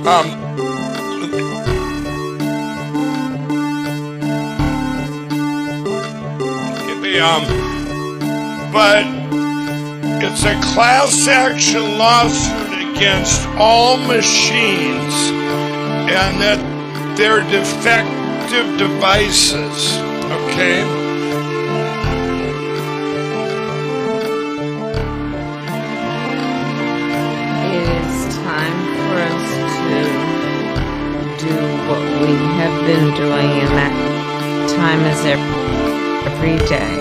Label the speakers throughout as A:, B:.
A: But it's a class action lawsuit against all machines and that they're defective devices, okay?
B: It is time for us to do what we have been doing, and that time is every day.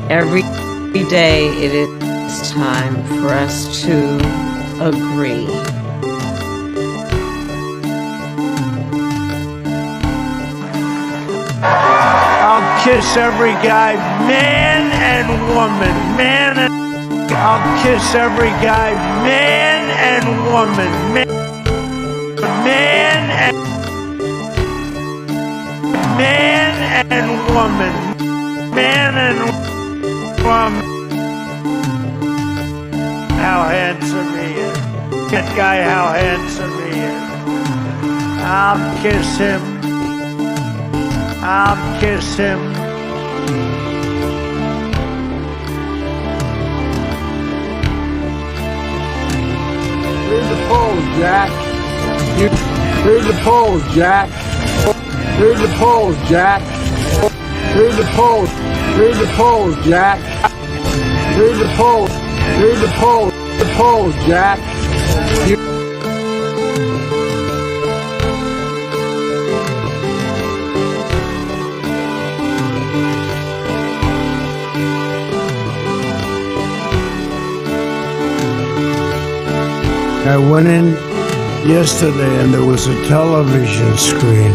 B: Every day it is time for us to agree.
C: I'll kiss every guy, man and woman, I'll kiss every guy, man and woman, man and woman, man and woman. How handsome he is. That guy, how handsome he is. I'll kiss him. I'll kiss him.
D: Read the polls, Jack. Read the polls, Jack. Read the polls, Jack. Read the polls. Read the polls, Jack. Read the polls. Read the polls. The polls, Jack.
C: I went in yesterday and there was a television screen.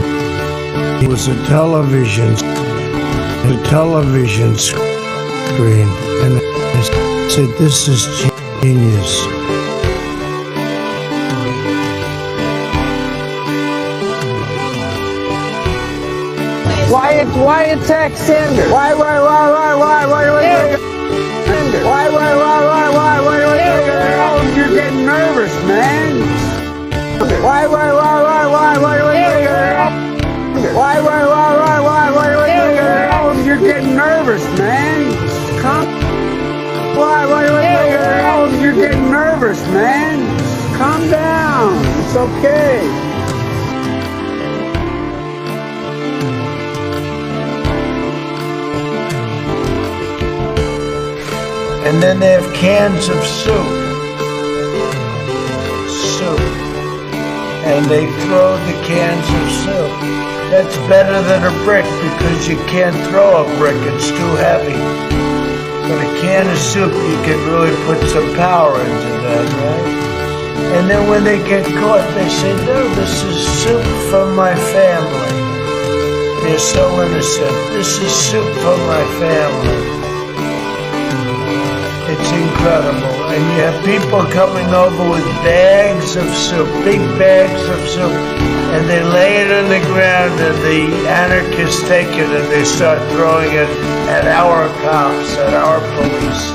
C: It was a television screen, and I said, "This is genius."
D: Why attack Sanders? Why? You're getting nervous, man. Why? You're getting nervous, man. You're getting nervous, man. Calm down. It's okay.
C: And then they have cans of soup. And they throw the cans of soup. That's better than a brick because you can't throw a brick, it's too heavy. But a can of soup, you can really put some power into that, right? And then when they get caught, they say, "No, this is soup from my family." They're so innocent. "This is soup from my family." It's incredible. And you have people coming over with bags of soup, big bags of soup, and they lay it on the ground and the anarchists take it and they start throwing it at our cops, at our police.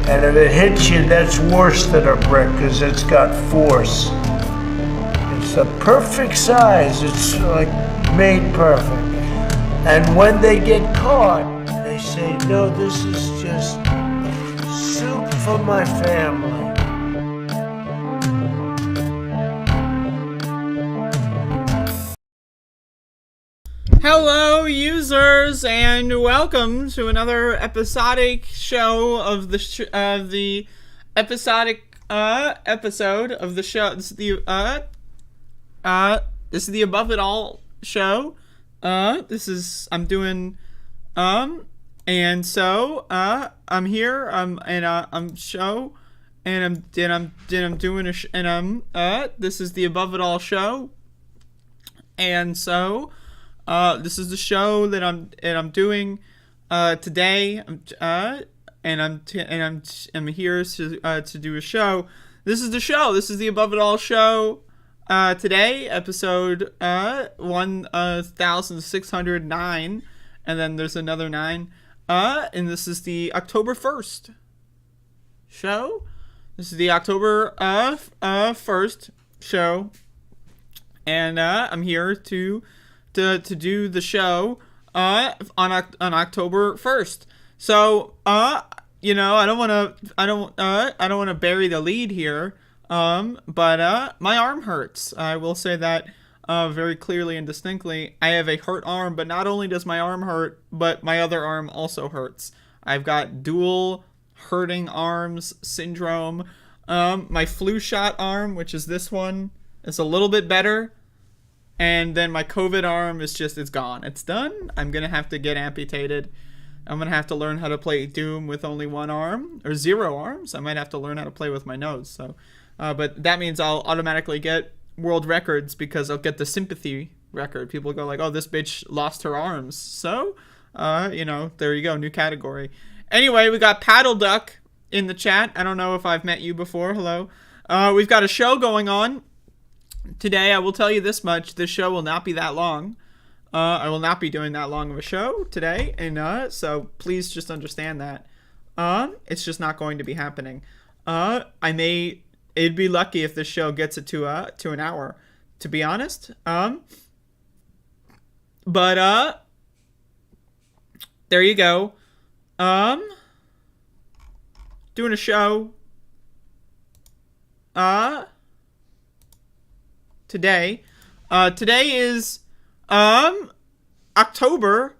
C: And if it hits you, that's worse than a brick because it's got force. It's the perfect size. It's like made perfect. And when they get caught, they say, "No, this is just soup for my family."
E: Hello, users, and welcome to another episodic show of the episodic episode of the show. This is the Above It All show. I'm doing and so I'm here I'm show and I'm doing this is the Above It All show, and so this is the show that I'm doing today. I'm here to do a show. This is the show. This is the Above It All show. Today, episode 1609, and then there's another 9. And this is the October 1st show. This is the October 1st show, and I'm here to do the show on October 1st. So I don't want to bury the lead here. But my arm hurts. I will say that very clearly and distinctly. I have a hurt arm, but not only does my arm hurt, but my other arm also hurts. I've got dual hurting arms syndrome. My flu shot arm, which is this one, is a little bit better. And then my COVID arm is it's gone. It's done. I'm going to have to get amputated. I'm going to have to learn how to play Doom with only one arm, or 0 arms. I might have to learn how to play with my nose. So, but that means I'll automatically get world records because I'll get the sympathy record. People go like, oh, this bitch lost her arms. So, there you go. New category. Anyway, we got Paddle Duck in the chat. I don't know if I've met you before. Hello. We've got a show going on today. I will tell you this much. This show will not be that long. I will not be doing that long of a show today. And so please just understand that. It's just not going to be happening. It'd be lucky if this show gets it to an hour, to be honest. But there you go. Doing a show today. Today is October.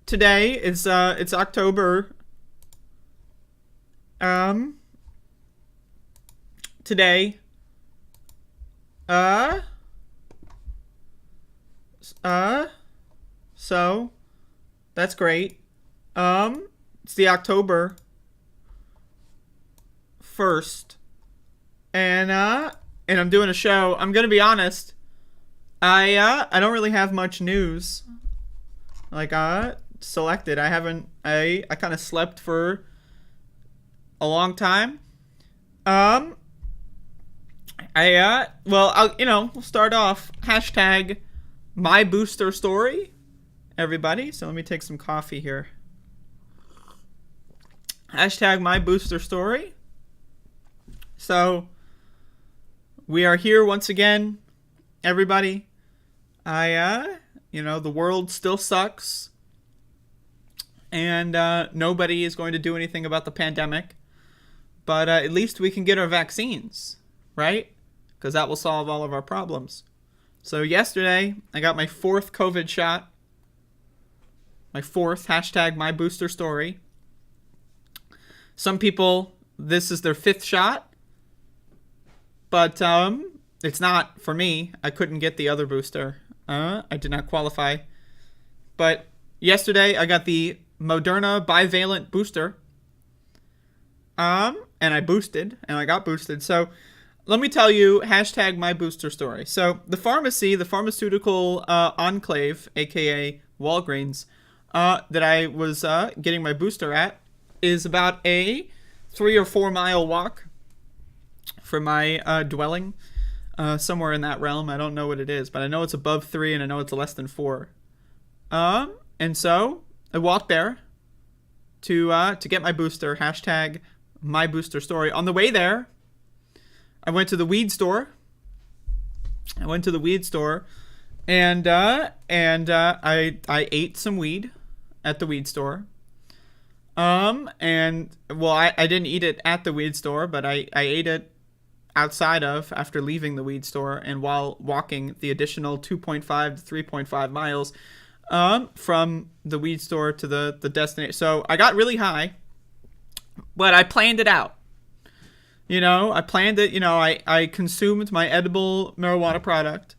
E: Today it's October. Today so that's great. It's the October 1st, and I'm doing a show. I'm gonna be honest. I don't really have much news. Selected. I haven't. I kind of slept for a long time. We'll start off. Hashtag my booster story, everybody. So let me take some coffee here. Hashtag my booster story. So we are here once again, everybody. The world still sucks. And nobody is going to do anything about the pandemic. But at least we can get our vaccines, right? Because that will solve all of our problems. So yesterday, I got my 4th COVID shot. My 4th, hashtag my booster story. Some people, this is their 5th shot. But it's not for me. I couldn't get the other booster. I did not qualify. But yesterday, I got the Moderna bivalent booster. And I boosted, and I got boosted. So let me tell you, hashtag my booster story. So the pharmaceutical enclave, aka Walgreens, that I was getting my booster at, is about a 3 or 4 mile walk from my dwelling, somewhere in that realm. I don't know what it is, but I know it's above 3, and I know it's less than 4. And so I walked there to get my booster. Hashtag my booster story. On the way there, I went to the weed store. And I ate some weed at the weed store. I didn't eat it at the weed store, but I ate it outside after leaving the weed store and while walking the additional 2.5 to 3.5 miles from the weed store to the destination. So I got really high, but I planned it out. I planned it. I consumed my edible marijuana product.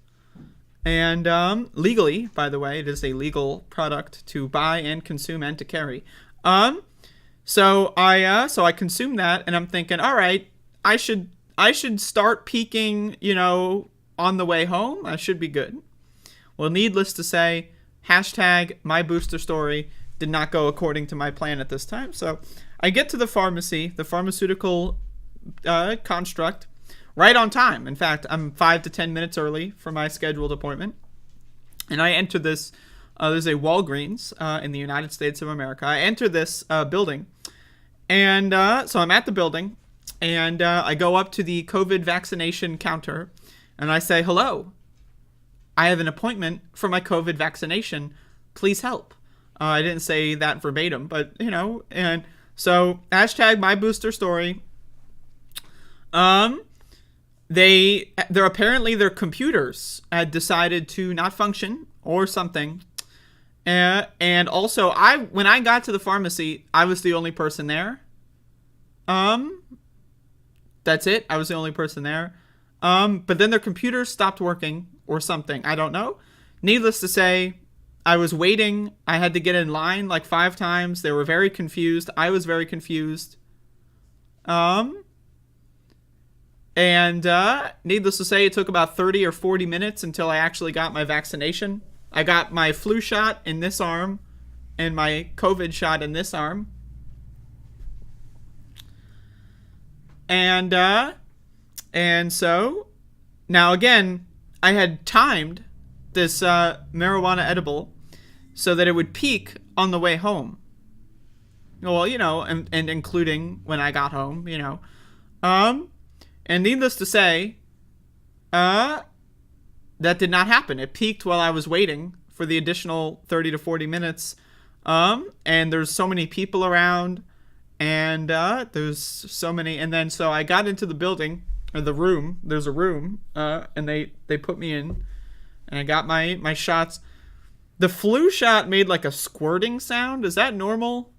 E: And legally, by the way, it is a legal product to buy and consume and to carry. So I consumed that, and I'm thinking, all right, I should start peaking, on the way home. I should be good. Well, needless to say, hashtag my booster story did not go according to my plan at this time. So I get to the pharmacy, the pharmaceutical construct, right on time. In fact, I'm 5 to 10 minutes early for my scheduled appointment. And I enter this, there's a Walgreens in the United States of America. I enter this building. And so I'm at the building. And I go up to the COVID vaccination counter, and I say, "Hello, I have an appointment for my COVID vaccination. Please help." I didn't say that verbatim, but, and so hashtag my booster story. They're apparently their computers had decided to not function or something. And also when I got to the pharmacy, I was the only person there. That's it. I was the only person there. But then their computers stopped working or something. I don't know. Needless to say, I was waiting. I had to get in line like 5 times. They were very confused. I was very confused. And needless to say, it took about 30 or 40 minutes until I actually got my vaccination. I got my flu shot in this arm and my COVID shot in this arm. And so now again, I had timed this marijuana edible so that it would peak on the way home. Well, and including when I got home, and needless to say, that did not happen. It peaked while I was waiting for the additional 30 to 40 minutes. And there's so many people around, and there's so many. And then so I got into the building, or the room. There's a room, and they put me in, and I got my shots. The flu shot made like a squirting sound. Is that normal?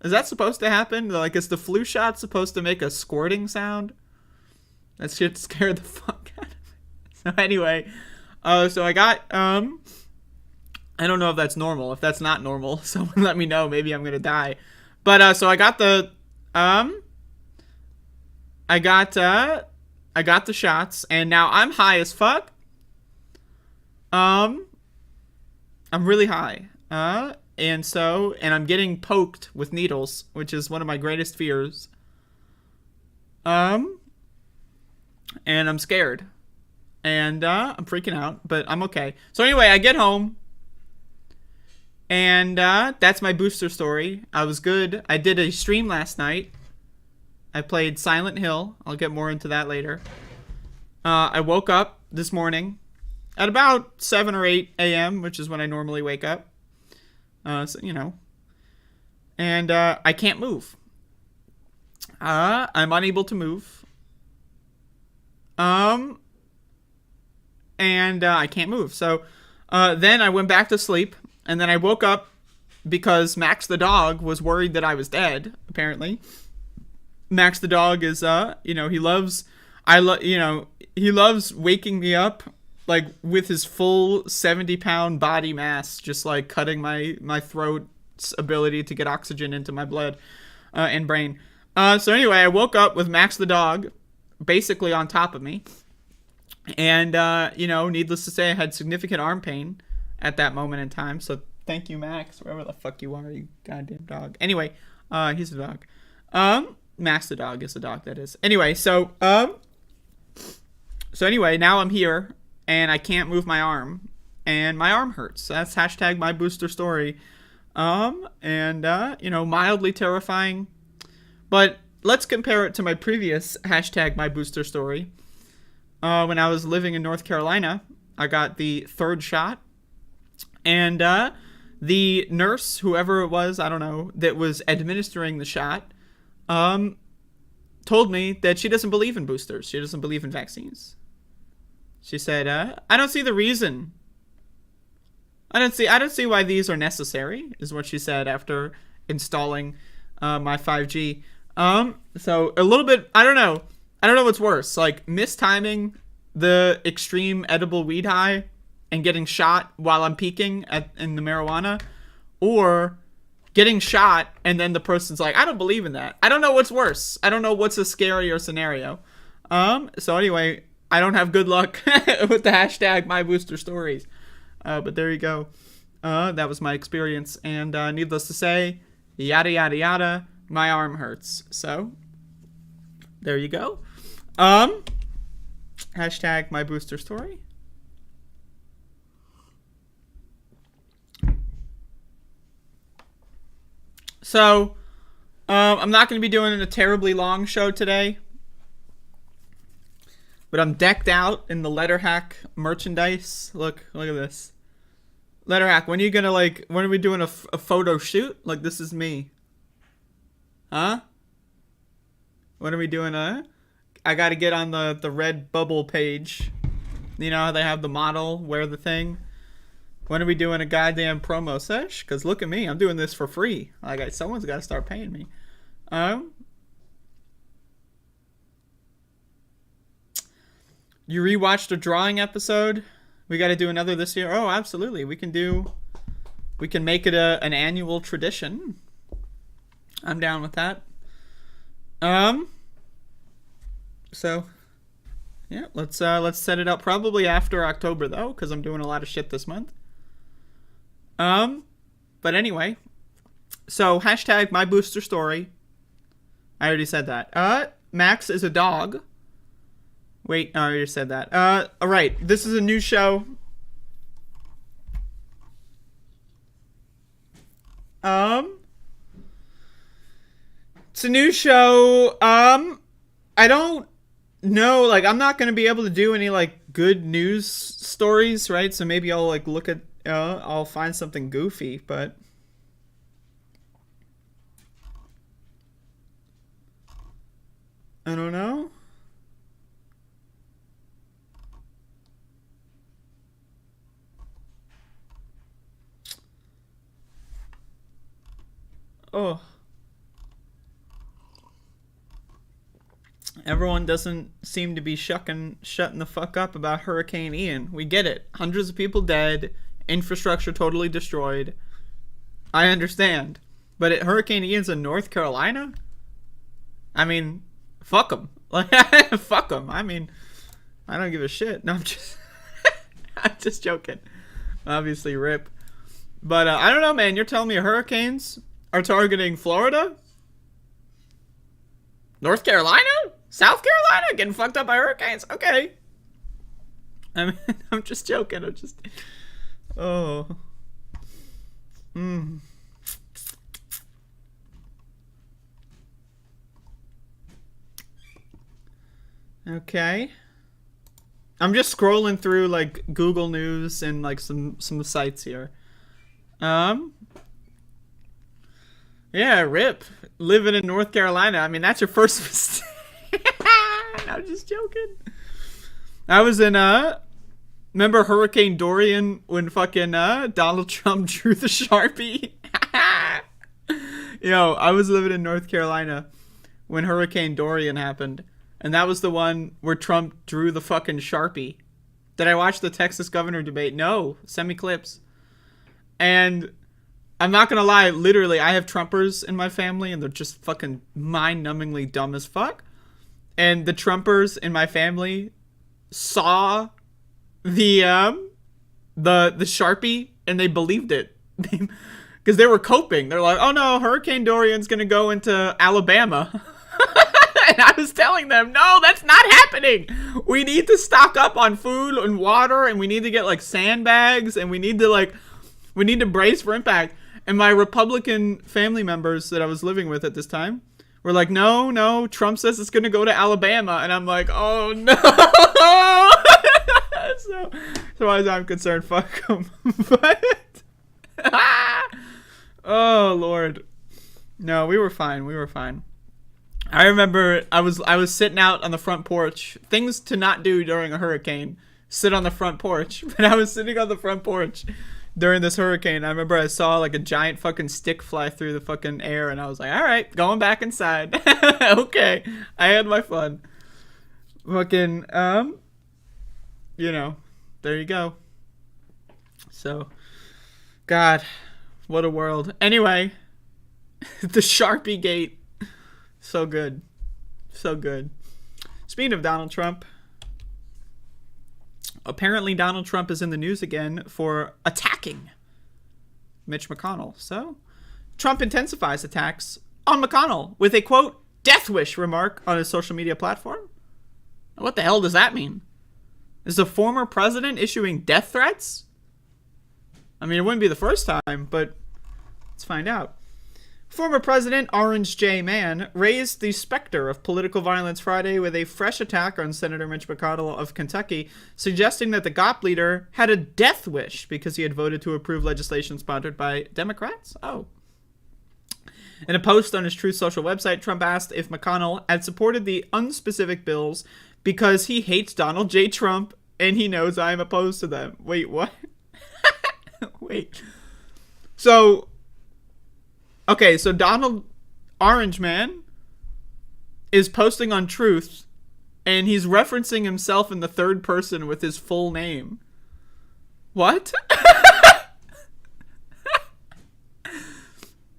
E: Is that supposed to happen? Like, is the flu shot supposed to make a squirting sound? That shit scared the fuck out of me. So anyway, so I got, I don't know if that's normal. If that's not normal, someone let me know. Maybe I'm gonna die. But, so I got the, I got the shots, and now I'm high as fuck. I'm really high. And I'm getting poked with needles, which is one of my greatest fears. And I'm scared. And I'm freaking out, but I'm okay. So anyway, I get home. And that's my booster story. I was good. I did a stream last night. I played Silent Hill. I'll get more into that later. I woke up this morning at about 7 or 8 a.m., which is when I normally wake up. And I can't move. I'm unable to move. And I can't move. So then I went back to sleep, and then I woke up because Max the dog was worried that I was dead, apparently. Max the dog is, he loves waking me up, like, with his full 70-pound body mass, just, like, cutting my throat's ability to get oxygen into my blood and brain. So anyway, I woke up with Max the dog basically on top of me. And, needless to say, I had significant arm pain at that moment in time. So thank you, Max, wherever the fuck you are, you goddamn dog. Anyway, he's a dog. Max the dog is a dog, that is. Anyway, so anyway, now I'm here, and I can't move my arm, and my arm hurts. So that's hashtag my booster story. Mildly terrifying. But let's compare it to my previous hashtag my booster story. When I was living in North Carolina, I got the 3rd shot, and the nurse, whoever it was, I don't know, that was administering the shot, told me that she doesn't believe in boosters. She doesn't believe in vaccines. She said, I don't see the reason. I don't see why these are necessary, is what she said after installing my 5G. So a little bit, I don't know what's worse, like mistiming the extreme edible weed high and getting shot while I'm peaking in the marijuana, or getting shot and then the person's like, I don't believe in that. I don't know what's worse. I don't know what's a scarier scenario. So anyway, I don't have good luck with the hashtag my booster stories. But there you go. That was my experience. And needless to say, yada, yada, yada, my arm hurts. So there you go. Hashtag my booster story. So, I'm not going to be doing a terribly long show today. But I'm decked out in the Letter Hack merchandise. Look at this. Letter Hack, when are you going to, like, when are we doing a photo shoot? Like, this is me. Huh? When are we doing I got to get on the red bubble page. You know how they have the model wear the thing? When are we doing a goddamn promo sesh? Because look at me. I'm doing this for free. Like, someone's got to start paying me. You rewatched a drawing episode? We got to do another this year? Oh, absolutely. We can make it an annual tradition. I'm down with that. So, yeah, let's set it up probably after October, though, because I'm doing a lot of shit this month. But anyway, so hashtag my booster story. I already said that. Max is a dog. Wait, no, I already said that. All right, this is a new show. It's a new show. I don't know, like, I'm not gonna be able to do any, like, good news stories, right? So maybe I'll, like, look at, I'll find something goofy, but I don't know. Oh. Everyone doesn't seem to be shutting the fuck up about Hurricane Ian. We get it. Hundreds of people dead. Infrastructure totally destroyed. I understand. But Hurricane Ian's in North Carolina? I mean, fuck them. Like, fuck them. I mean, I don't give a shit. No, I'm just... I'm just joking. Obviously, rip. But, I don't know, man. You're telling me hurricanes are targeting Florida? North Carolina? South Carolina? Getting fucked up by hurricanes? Okay. I mean, I'm just joking. I'm just... Oh. Okay. I'm just scrolling through, like, Google News and, like, some sites here. Yeah, rip. Living in North Carolina. I mean, that's your first mistake. I'm just joking. I was in, remember Hurricane Dorian when fucking, Donald Trump drew the Sharpie? Yo, I was living in North Carolina when Hurricane Dorian happened. And that was the one where Trump drew the fucking Sharpie. Did I watch the Texas governor debate? No. Send me clips. And I'm not gonna lie, literally, I have Trumpers in my family, and they're just fucking mind-numbingly dumb as fuck. And the Trumpers in my family saw the Sharpie, and they believed it. Because they were coping. They're like, oh no, Hurricane Dorian's gonna go into Alabama. And I was telling them, no, that's not happening. We need to stock up on food and water, and we need to get, like, sandbags, and we need to brace for impact. And my Republican family members that I was living with at this time were like, no, Trump says it's going to go to Alabama. And I'm like, oh, no. So as I'm concerned, fuck them. But, oh, Lord. No, we were fine. I remember I was sitting out on the front porch. Things to not do during a hurricane. Sit on the front porch. But I was sitting on the front porch during this hurricane. I remember I saw, like, a giant fucking stick fly through the fucking air. And I was like, all right, going back inside. Okay. I had my fun. Fucking, you know, there you go. So, God, what a world. Anyway, the Sharpie Gate. So good. Speaking of Donald Trump, apparently Donald Trump is in the news again for attacking Mitch McConnell. So, Trump intensifies attacks on McConnell with a, quote, death wish remark on his social media platform. What the hell does that mean? Is the former president issuing death threats? I mean, it wouldn't be the first time, but let's find out. Former President Orange J. Mann raised the specter of political violence Friday with a fresh attack on Senator Mitch McConnell of Kentucky, suggesting that the GOP leader had a death wish because he had voted to approve legislation sponsored by Democrats. Oh. In a post on his Truth Social website, Trump asked if McConnell had supported the unspecific bills because he hates Donald J. Trump and he knows I am opposed to them. Wait, what? Wait. So... Okay, so Donald Orange Man is posting on Truth, and he's referencing himself in the third person with his full name. What?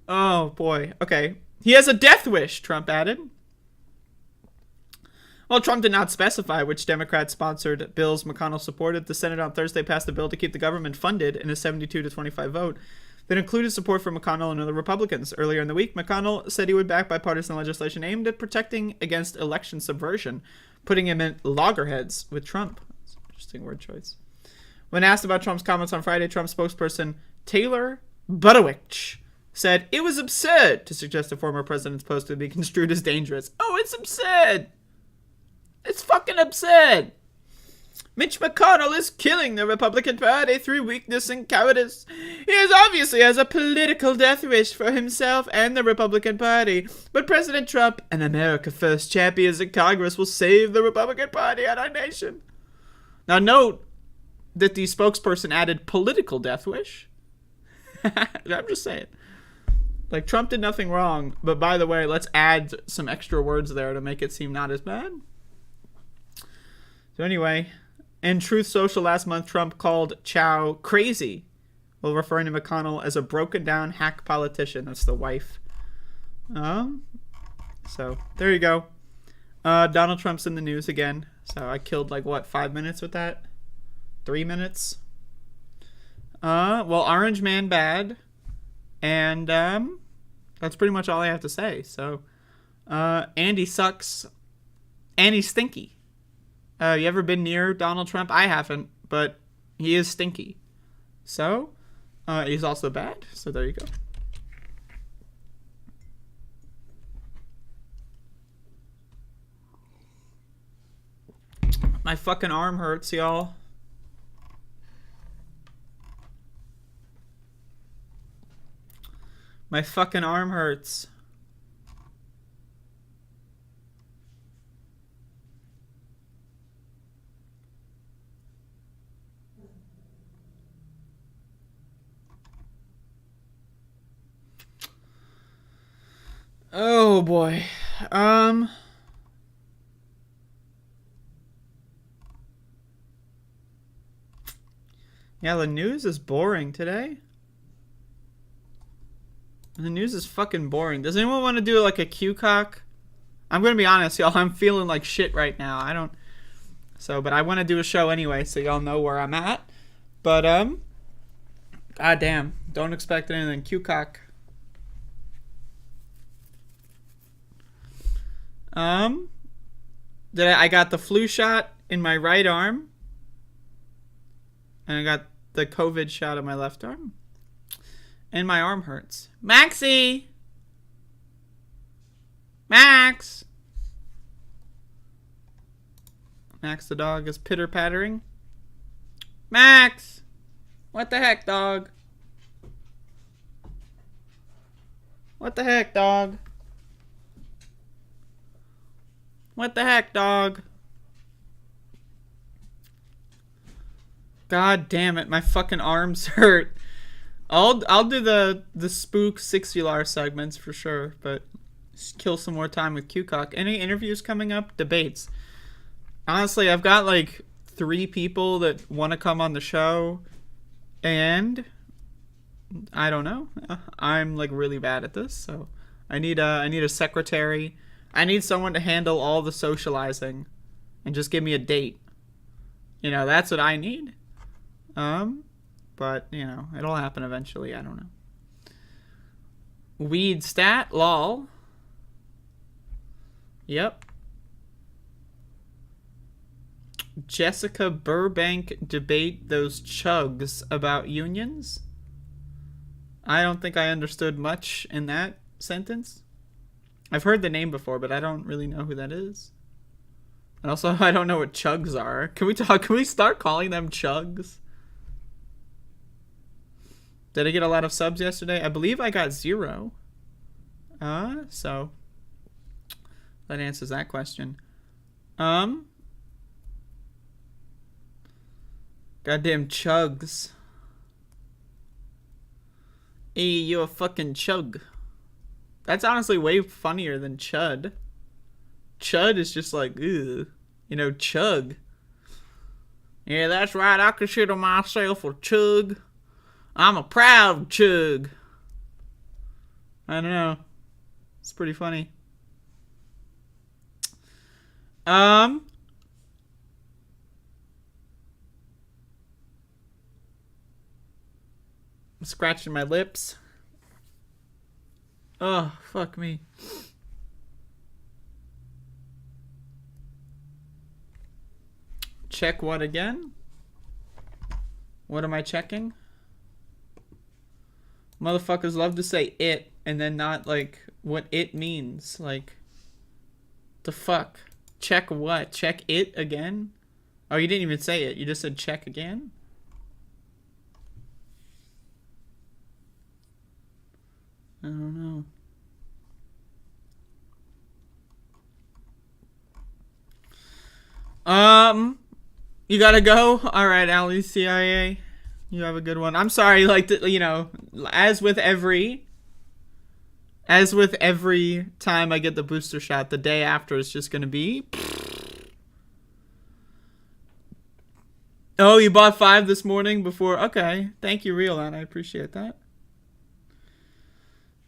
E: Oh, boy. Okay. He has a death wish, Trump added. While Trump did not specify which Democrat-sponsored bills McConnell supported, the Senate on Thursday passed a bill to keep the government funded in a 72-25 vote that included support for McConnell and other Republicans. Earlier in the week, McConnell said he would back bipartisan legislation aimed at protecting against election subversion, putting him in loggerheads with Trump. That's an interesting word choice. When asked about Trump's comments on Friday, Trump spokesperson Taylor Budowich said it was absurd to suggest the former president's post would be construed as dangerous. Oh, it's absurd. It's fucking absurd. Mitch McConnell is killing the Republican Party through weakness and cowardice. Obviously has a political death wish for himself and the Republican Party. But President Trump and America First champions in Congress will save the Republican Party and our nation. Now note that the spokesperson added political death wish. I'm just saying. Like, Trump did nothing wrong, but by the way, let's add some extra words there to make it seem not as bad. So anyway... In Truth Social last month, Trump called Chow crazy while referring to McConnell as a broken-down hack politician. That's the wife. So, there you go. Donald Trump's in the news again. So, I killed, 5 minutes with that? 3 minutes? Well, Orange Man bad. And, that's pretty much all I have to say. So, Andy sucks. And he's stinky. You ever been near Donald Trump? I haven't, but he is stinky. So, he's also bad. So there you go. My fucking arm hurts, y'all. My fucking arm hurts. Oh boy. Yeah, the news is boring today. The news is fucking boring. Does anyone want to do a Q-cock? I'm gonna be honest, y'all. I'm feeling like shit right now. But I want to do a show anyway, so y'all know where I'm at. But god damn, don't expect anything. Q-cock. I got the flu shot in my right arm. And I got the COVID shot in my left arm. And my arm hurts. Maxie! Max! Max the dog is pitter-pattering. Max! What the heck, dog? What the heck, dog? What the heck, dog? God damn it, my fucking arms hurt. I'll do the spook 60-lar segments for sure, but kill some more time with Q-cock. Any interviews coming up? Debates. Honestly, I've got 3 people that want to come on the show, and I don't know. I'm really bad at this, so I need a secretary. I need someone to handle all the socializing and just give me a date. That's what I need. But, it'll happen eventually. I don't know. Weed stat, lol. Yep. Jessica Burbank debate those chugs about unions. I don't think I understood much in that sentence. I've heard the name before, but I don't really know who that is. And also, I don't know what chugs are. Can we start calling them chugs? Did I get a lot of subs yesterday? I believe I got 0. So that answers that question. Goddamn chugs. Hey, you a fucking chug. That's honestly way funnier than chud. Chud is just like, ew. You know, chug. Yeah, that's right. I consider myself a chug. I'm a proud chug. I don't know. It's pretty funny. I'm scratching my lips. Oh, fuck me. Check what again? What am I checking? Motherfuckers love to say it and then not like what it means. Like, the fuck? Check what? Check it again? Oh, you didn't even say it. You just said check again? I don't know. You gotta go? Alright, Ali, CIA. You have a good one. I'm sorry, like, you know, as with every time I get the booster shot, the day after is just gonna be... Oh, you bought 5 this morning before? Okay. Thank you, Rielan. I appreciate that.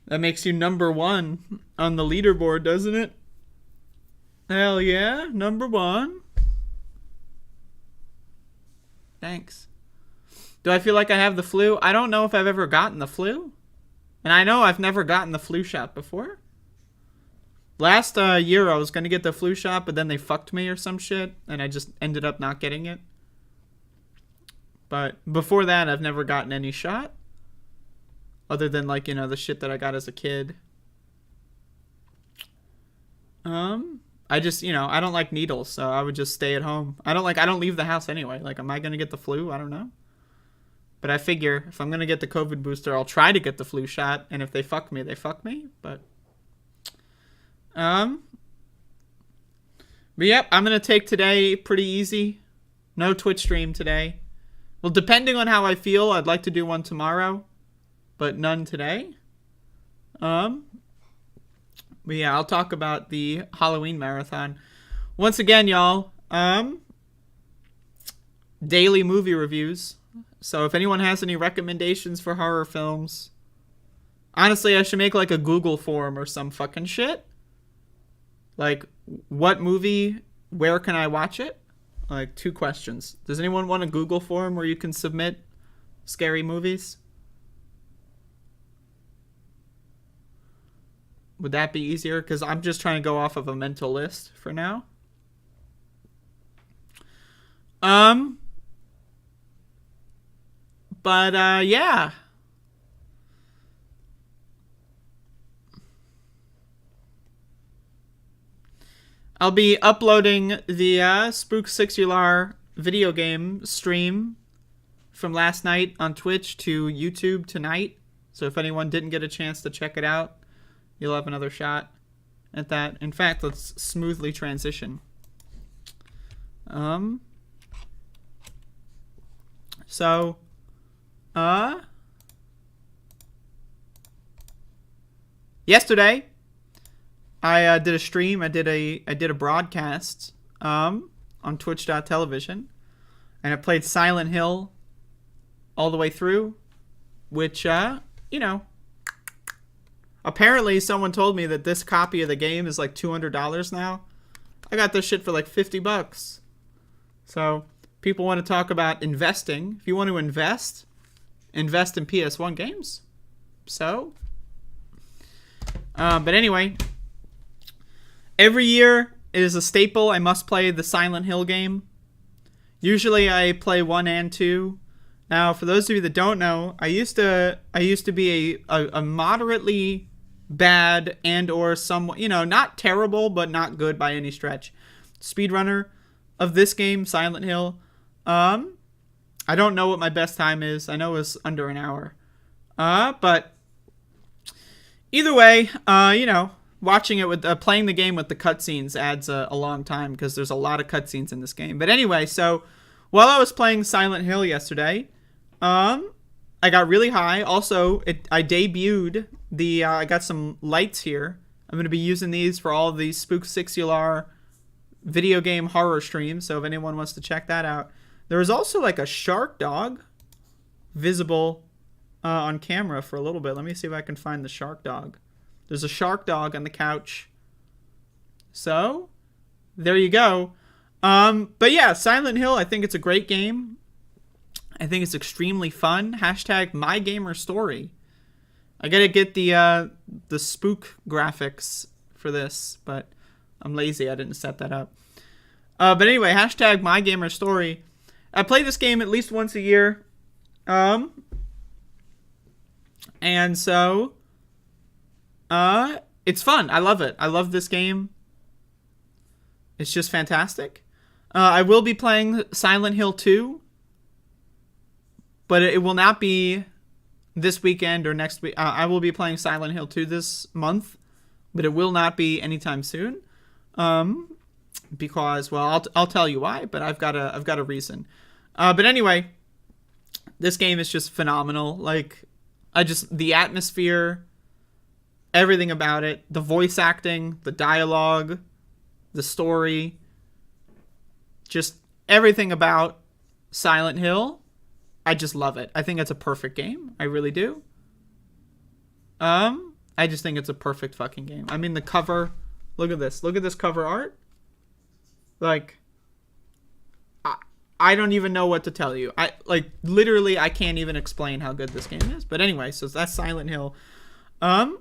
E: That makes you number 1 on the leaderboard, doesn't it? Hell yeah, number 1. Thanks. Do I feel like I have the flu? I don't know if I've ever gotten the flu. And I know I've never gotten the flu shot before. Last year I was going to get the flu shot, but then they fucked me or some shit. And I just ended up not getting it. But before that, I've never gotten any shot. Other than, like, you know, the shit that I got as a kid. I just, you know, I don't like needles, so I would just stay at home. I don't leave the house anyway. Like, am I going to get the flu? I don't know. But I figure if I'm going to get the COVID booster, I'll try to get the flu shot. And if they fuck me, they fuck me. But yep, I'm going to take today pretty easy. No Twitch stream today. Well, depending on how I feel, I'd like to do one tomorrow. But none today. But yeah, I'll talk about the Halloween marathon. Once again, y'all, daily movie reviews. So if anyone has any recommendations for horror films, honestly, I should make like a Google form or some fucking shit. Like, what movie, where can I watch it? Like, 2 questions. Does anyone want a Google form where you can submit scary movies? Would that be easier? Because I'm just trying to go off of a mental list for now. But, yeah. I'll be uploading the Spook 6 Ular video game stream from last night on Twitch to YouTube tonight. So if anyone didn't get a chance to check it out, you'll have another shot at that. In fact, let's smoothly transition. Yesterday, I did a stream. I did a broadcast on Twitch.television, and I played Silent Hill all the way through, which you know. Apparently, someone told me that this copy of the game is like $200 now. I got this shit for like $50. So, people want to talk about investing. If you want to invest in PS1 games. So, but anyway, every year it is a staple. I must play the Silent Hill game. Usually, I play 1 and 2. Now, for those of you that don't know, I used to be a moderately bad and or some, not terrible, but not good by any stretch. Speedrunner of this game, Silent Hill. I don't know what my best time is. I know it's under an hour. But either way, watching it with playing the game with the cutscenes adds a long time because there's a lot of cutscenes in this game. But anyway, so while I was playing Silent Hill yesterday, I got really high. Also, I debuted I got some lights here. I'm going to be using these for all of these Spook6ULR video game horror streams. So if anyone wants to check that out. There was also like a shark dog visible on camera for a little bit. Let me see if I can find the shark dog. There's a shark dog on the couch. So, there you go. But yeah, Silent Hill, I think it's a great game. I think it's extremely fun. Hashtag MyGamerStory. I gotta get the spook graphics for this, but I'm lazy. I didn't set that up. But anyway, hashtag MyGamerStory. I play this game at least once a year. And so, it's fun. I love it. I love this game. It's just fantastic. I will be playing Silent Hill 2, but it will not be this weekend or next week. I will be playing Silent Hill 2 this month, but it will not be anytime soon. Because, well, I'll tell you why, but I've got a reason. But anyway, this game is just phenomenal. Like, the atmosphere, everything about it, the voice acting, the dialogue, the story, just everything about Silent Hill. I just love it. I think it's a perfect game. I really do. I just think it's a perfect fucking game. I mean, the cover, look at this. Look at this cover art. Like, I don't even know what to tell you. Literally, I can't even explain how good this game is. But anyway, so that's Silent Hill. I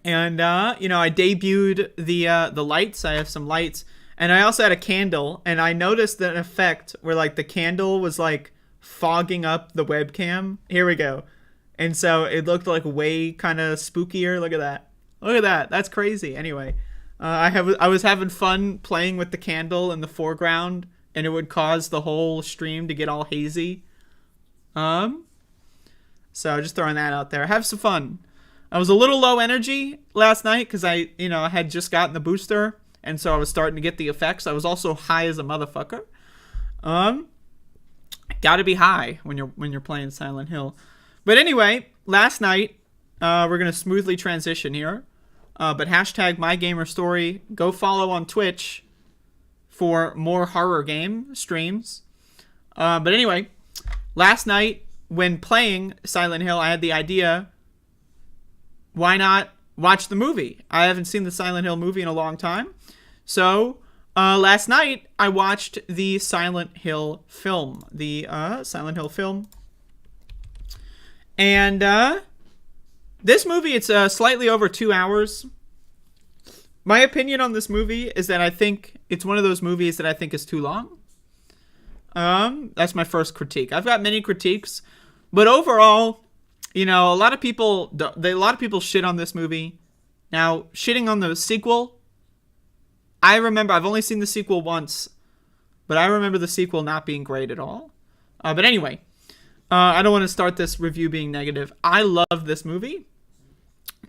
E: debuted the lights. I have some lights. And I also had a candle. And I noticed an effect where, like, the candle was, like, fogging up the webcam. Here we go. And so it looked, like, way kind of spookier. Look at that. Look at that. That's crazy. Anyway, I was having fun playing with the candle in the foreground. And it would cause the whole stream to get all hazy. So just throwing that out there. Have some fun. I was a little low energy last night because I had just gotten the booster. And so I was starting to get the effects. I was also high as a motherfucker. Gotta be high when you're playing Silent Hill. But anyway, last night, we're going to smoothly transition here. But hashtag MyGamerStory. Go follow on Twitch for more horror game streams. But anyway, last night when playing Silent Hill, I had the idea, why not watch the movie? I haven't seen the Silent Hill movie in a long time. So last night I watched the Silent Hill film. And this movie, it's slightly over 2 hours. My opinion on this movie is that I think it's one of those movies that I think is too long. That's my first critique. I've got many critiques, but overall, a lot of people shit on this movie. Now, shitting on the sequel, I remember I've only seen the sequel once, but I remember the sequel not being great at all. But anyway, I don't want to start this review being negative. I love this movie.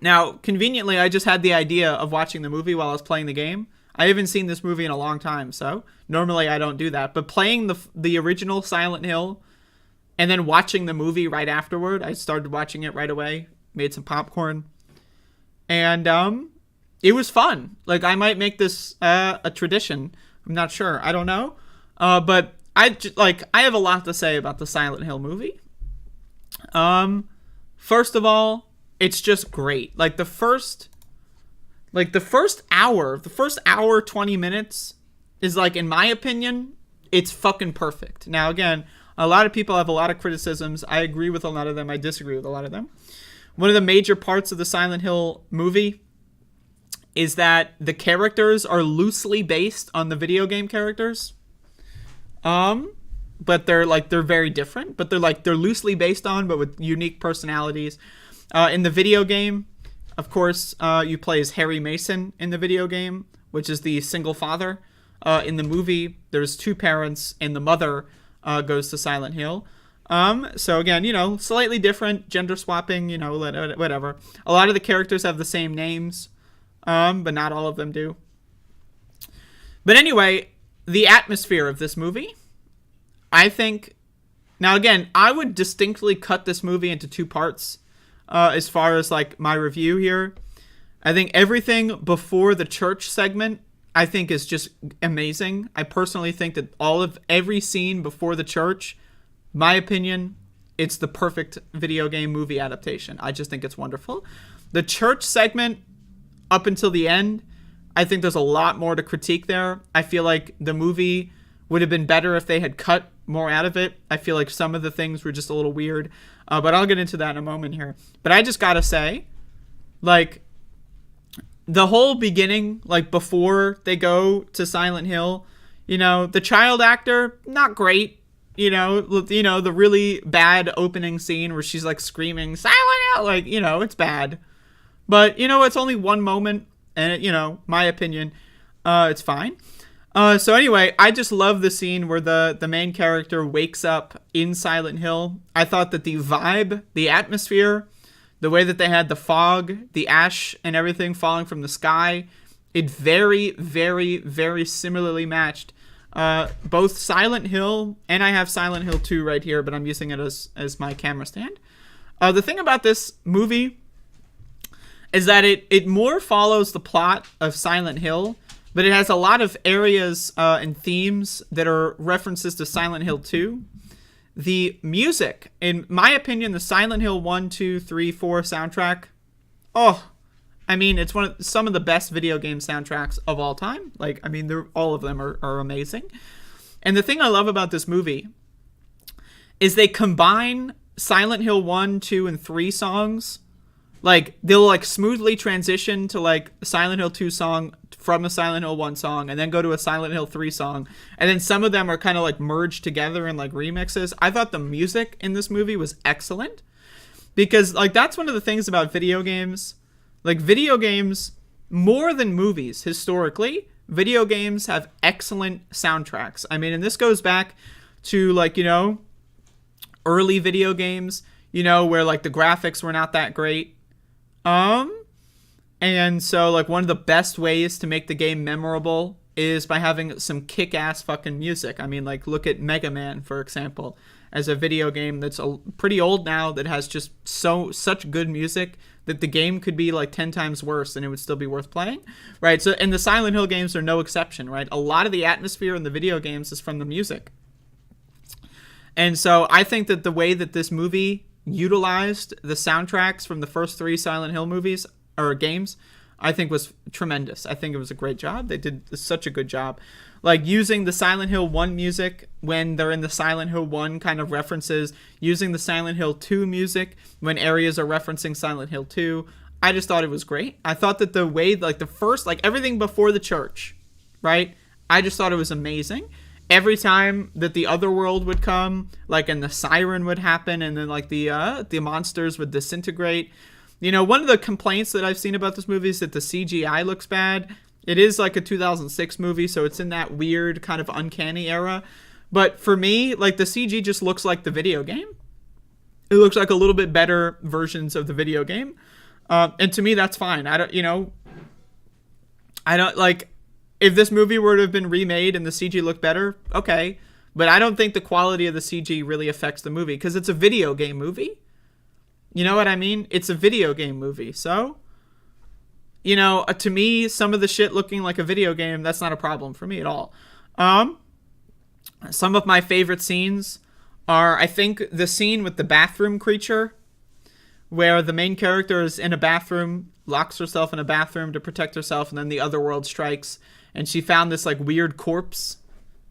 E: Now, conveniently, I just had the idea of watching the movie while I was playing the game. I haven't seen this movie in a long time, so normally I don't do that. But playing the original Silent Hill and then watching the movie right afterward, I started watching it right away, made some popcorn, and it was fun. Like, I might make this a tradition. I'm not sure. I don't know. But I have a lot to say about the Silent Hill movie. First of all, it's just great. The first hour, 20 minutes is, in my opinion, it's fucking perfect. Now, again, a lot of people have a lot of criticisms. I agree with a lot of them. I disagree with a lot of them. One of the major parts of the Silent Hill movie is that the characters are loosely based on the video game characters. But they're very different, but they're loosely based on, but with unique personalities. In the video game, of course, you play as Harry Mason in the video game, which is the single father. In the movie, there's 2 parents, and the mother goes to Silent Hill. So again, slightly different, gender swapping, whatever. A lot of the characters have the same names, but not all of them do. But anyway, the atmosphere of this movie, I think... Now, again, I would distinctly cut this movie into 2 parts as far as, like, my review here. I think everything before the church segment, I think, is just amazing. I personally think that every scene before the church, my opinion, it's the perfect video game movie adaptation. I just think it's wonderful. The church segment, up until the end, I think there's a lot more to critique there. I feel like the movie would have been better if they had cut more out of it. I feel like some of the things were just a little weird, but I'll get into that in a moment here. But I just gotta say, like, the whole beginning, like before they go to Silent Hill, the child actor, not great. The really bad opening scene where she's like screaming Silent Hill, like, it's bad. But it's only one moment, and my opinion, it's fine. So anyway, I just love the scene where the main character wakes up in Silent Hill. I thought that the vibe, the atmosphere, the way that they had the fog, the ash, and everything falling from the sky, it very, very, very similarly matched both Silent Hill, and I have Silent Hill 2 right here, but I'm using it as my camera stand. The thing about this movie is that it more follows the plot of Silent Hill, but it has a lot of areas and themes that are references to Silent Hill 2. The music, in my opinion, the Silent Hill 1, 2, 3, 4 soundtrack, it's some of the best video game soundtracks of all time. Like, all of them are amazing. And the thing I love about this movie is they combine Silent Hill 1, 2, and 3 songs. Like, they'll, like, smoothly transition to, like, a Silent Hill 2 song from a Silent Hill 1 song, and then go to a Silent Hill 3 song. And then some of them are kind of, like, merged together in, like, remixes. I thought the music in this movie was excellent. Because, like, that's one of the things about video games. Like, video games, more than movies, historically, video games have excellent soundtracks. And this goes back to, like, early video games, where, like, the graphics were not that great. And so, like, one of the best ways to make the game memorable is by having some kick-ass fucking music. Like, look at Mega Man, for example, as a video game that's pretty old now that has just such good music that the game could be, like, 10 times worse and it would still be worth playing, right? So, and the Silent Hill games are no exception, right? A lot of the atmosphere in the video games is from the music. And so I think that the way that this movie utilized the soundtracks from the first 3 Silent Hill movies or games, I think was tremendous. I think it was a great job. They did such a good job. Like, using the Silent Hill 1 music when they're in the Silent Hill 1 kind of references, using the Silent Hill 2 music when areas are referencing Silent Hill 2. I just thought it was great. I thought that the way, like, the first, like, everything before the church, right? I just thought it was amazing. Every time that the other world would come, like, and the siren would happen, and then, like, the monsters would disintegrate. One of the complaints that I've seen about this movie is that the CGI looks bad. It is like a 2006 movie, so it's in that weird kind of uncanny era. But for me, like, the CG just looks like the video game. It looks like a little bit better versions of the video game. And to me, that's fine. I don't like, if this movie were to have been remade and the CG looked better, okay. But I don't think the quality of the CG really affects the movie because it's a video game movie. You know what I mean? It's a video game movie. So, to me, some of the shit looking like a video game, that's not a problem for me at all. Some of my favorite scenes are, I think, the scene with the bathroom creature, where the main character is in a bathroom, locks herself in a bathroom to protect herself, and then the other world strikes, and she found this, like, weird corpse,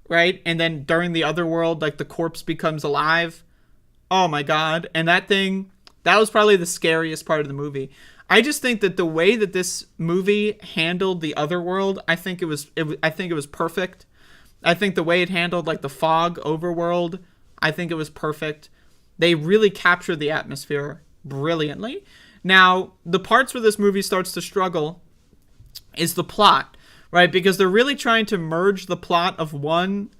E: right? And then during the other world, like, the corpse becomes alive. Oh my god. And that was probably the scariest part of the movie. I just think that the way that this movie handled the other world, I think it was perfect. I think the way it handled, like, the fog overworld, I think it was perfect. They really captured the atmosphere brilliantly. Now, the parts where this movie starts to struggle is the plot, right? Because they're really trying to merge the plot of 1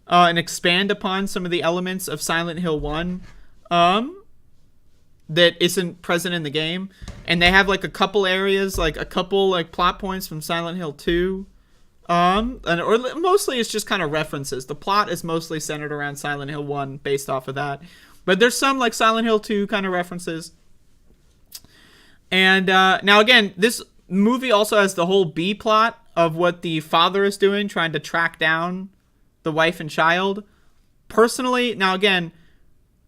E: and expand upon some of the elements of Silent Hill 1 that isn't present in the game. And they have like a couple areas, like a couple like plot points from Silent Hill 2. Or mostly it's just kind of references. The plot is mostly centered around Silent Hill 1 based off of that. But there's some like Silent Hill 2 kind of references. And now again, this movie also has the whole B plot of what the father is doing, trying to track down the wife and child. Personally, now again,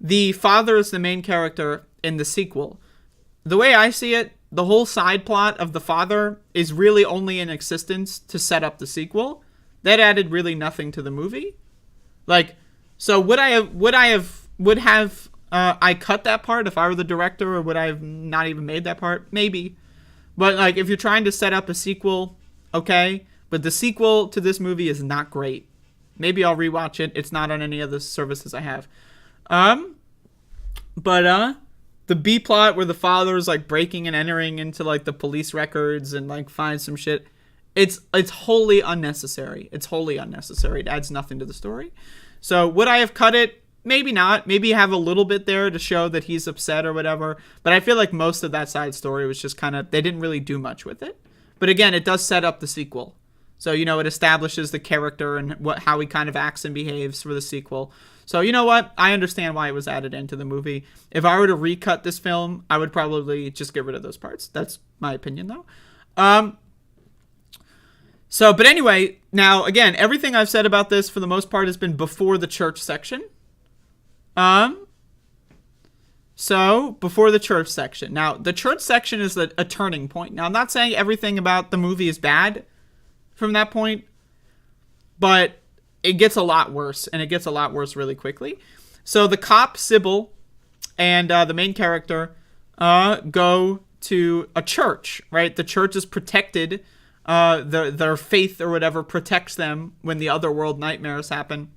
E: the father is the main character in the sequel. The way I see it, the whole side plot of the father is really only in existence to set up the sequel. That added really nothing to the movie. Like, so would I have I cut that part if I were the director, or would I have not even made that part? Maybe. But like, if you're trying to set up a sequel, okay. But the sequel to this movie is not great. Maybe I'll rewatch it. It's not on any of the services I have. But the B plot where the father is like breaking and entering into like the police records and like finds some shit, it's wholly unnecessary. It's wholly unnecessary. It adds nothing to the story. So would I have cut it? Maybe not. Maybe have a little bit there to show that he's upset or whatever. But I feel like most of that side story was just kind of, they didn't really do much with it. But again, it does set up the sequel. So, you know, it establishes the character and how he kind of acts and behaves for the sequel. So, you know what? I understand why it was added into the movie. If I were to recut this film, I would probably just get rid of those parts. That's my opinion, though. But anyway, now, again, everything I've said about this, for the most part, has been before the church section. So, before the church section. Now, the church section is a turning point. Now, I'm not saying everything about the movie is bad from that point, but it gets a lot worse, and it gets a lot worse really quickly. So, the cop, Sybil, and the main character go to a church, right? The church is protected. Their faith or whatever protects them when the otherworld nightmares happen.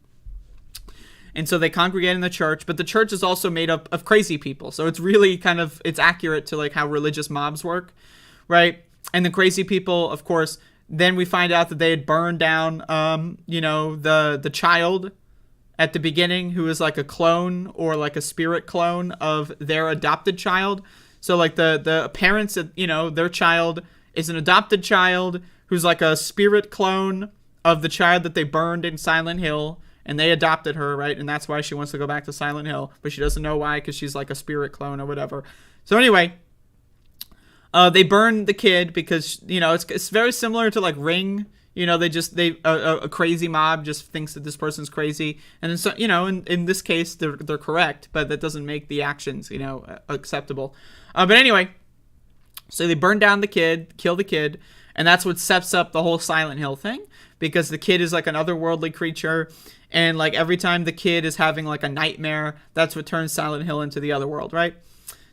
E: And so they congregate in the church, but the church is also made up of crazy people. So it's really kind of, it's accurate to like how religious mobs work, right? And the crazy people, of course, then we find out that they had burned down, the child at the beginning, who is like a clone or like a spirit clone of their adopted child. So like the parents, their child is an adopted child who's like a spirit clone of the child that they burned in Silent Hill. And they adopted her, right? And that's why she wants to go back to Silent Hill. But she doesn't know why, because she's like a spirit clone or whatever. So anyway, they burn the kid because, it's very similar to like Ring. A crazy mob just thinks that this person's crazy. And then, so, in this case, they're correct. But that doesn't make the actions, acceptable. But anyway, so they burn down the kid, kill the kid. And that's what sets up the whole Silent Hill thing. Because the kid is like an otherworldly creature. And like every time the kid is having like a nightmare, that's what turns Silent Hill into the other world, right?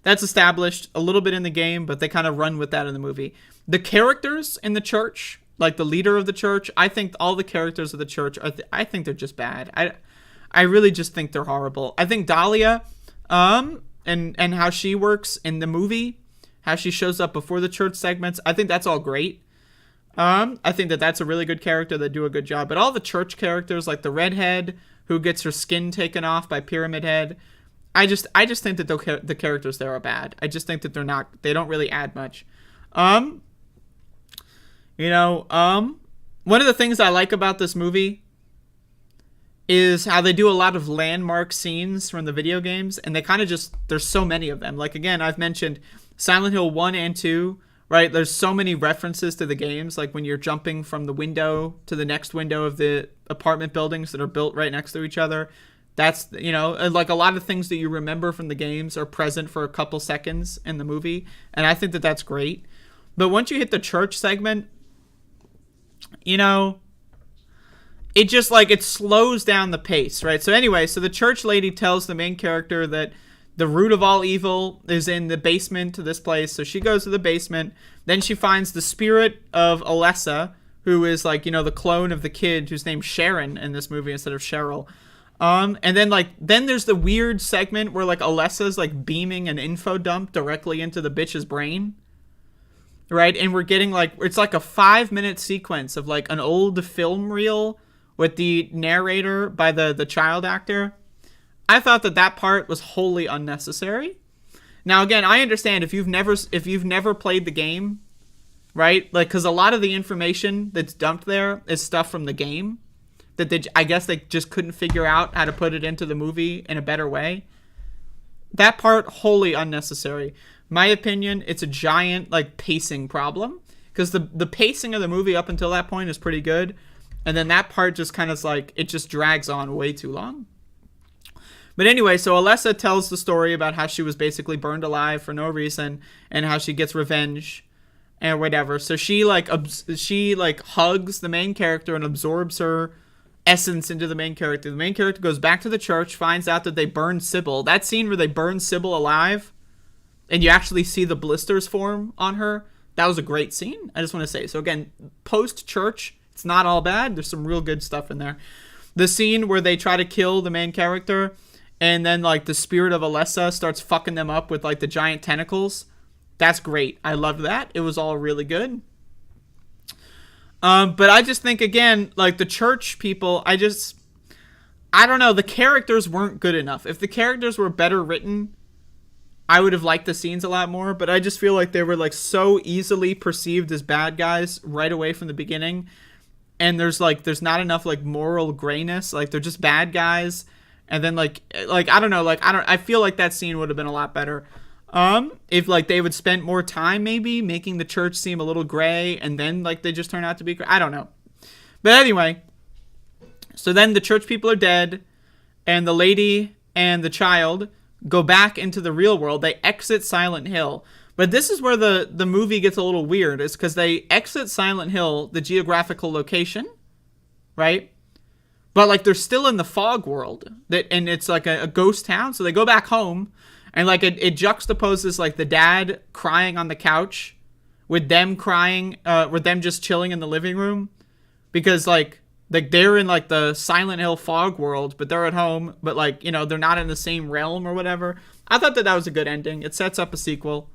E: That's established a little bit in the game, but they kind of run with that in the movie. The characters in the church, like the leader of the church, I think all the characters of the church, I think they're just bad. I really just think they're horrible. I think Dahlia, and how she works in the movie, how she shows up before the church segments, I think that's all great. I think that's a really good character. They do a good job. But all the church characters, like the redhead who gets her skin taken off by Pyramid Head, I just think that the characters there are bad. I just think that they don't really add much. One of the things I like about this movie is how they do a lot of landmark scenes from the video games, and they kind of there's so many of them. Like, again, I've mentioned Silent Hill 1 and 2, right? There's so many references to the games, like when you're jumping from the window to the next window of the apartment buildings that are built right next to each other. That's, like a lot of things that you remember from the games are present for a couple seconds in the movie. And I think that that's great. But once you hit the church segment, it just like, it slows down the pace, right? So anyway, so the church lady tells the main character that the root of all evil is in the basement to this place. So she goes to the basement. Then she finds the spirit of Alessa, who is like, the clone of the kid who's named Sharon in this movie instead of Cheryl. And then there's the weird segment where like Alessa's like beaming an info dump directly into the bitch's brain. Right? And we're getting like, it's like a 5-minute sequence of like an old film reel with the narrator by the child actor. I thought that part was wholly unnecessary. Now again, I understand if you've never played the game, right? Like, because a lot of the information that's dumped there is stuff from the game that I guess they just couldn't figure out how to put it into the movie in a better way. That part, wholly unnecessary. My opinion, it's a giant like pacing problem, because the pacing of the movie up until that point is pretty good, and then that part just kind of like, it just drags on way too long. But anyway, so Alessa tells the story about how she was basically burned alive for no reason, and how she gets revenge and whatever. So she like hugs the main character and absorbs her essence into the main character. The main character goes back to the church, finds out that they burned Sybil. That scene where they burn Sybil alive and you actually see the blisters form on her, that was a great scene. I just want to say. So again, post-church, it's not all bad. There's some real good stuff in there. The scene where they try to kill the main character, and then like the spirit of Alessa starts fucking them up with like the giant tentacles, that's great. I loved that. It was all really good. But I just think, again, like the church people, I don't know, the characters weren't good enough. If the characters were better written, I would have liked the scenes a lot more, but I just feel like they were like so easily perceived as bad guys right away from the beginning. And there's not enough like moral grayness. Like they're just bad guys. And then like I don't know, I feel like that scene would have been a lot better. If like they would spend more time maybe making the church seem a little gray, and then like they just turn out to be gray. I don't know. But anyway, so then the church people are dead, and the lady and the child go back into the real world. They exit Silent Hill. But this is where the movie gets a little weird, is because they exit Silent Hill, the geographical location, right? But like they're still in the fog world, and it's like a ghost town. So they go back home, and like it juxtaposes like the dad crying on the couch with them crying, with them just chilling in the living room, because like they're in like the Silent Hill fog world, but they're at home, but like, you know, they're not in the same realm or whatever. I thought that was a good ending. It sets up a sequel.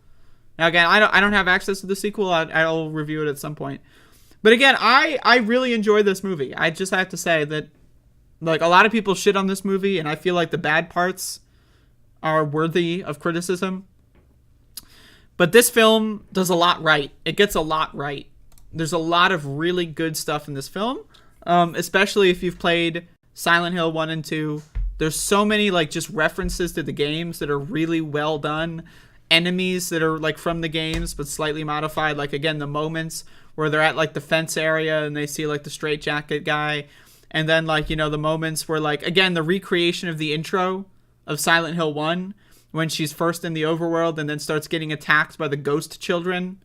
E: Now again, I don't have access to the sequel. I'll review it at some point. But again, I really enjoyed this movie. I just have to say that like a lot of people shit on this movie, and I feel like the bad parts are worthy of criticism. But this film does a lot right. It gets a lot right. There's a lot of really good stuff in this film, especially if you've played Silent Hill 1 and 2. There's so many like just references to the games that are really well done. Enemies that are like from the games but slightly modified. Like again, the moments where they're at like the fence area and they see like the straitjacket guy. And then, like, you know, the moments where, like, again, the recreation of the intro of Silent Hill 1 when she's first in the overworld and then starts getting attacked by the ghost children.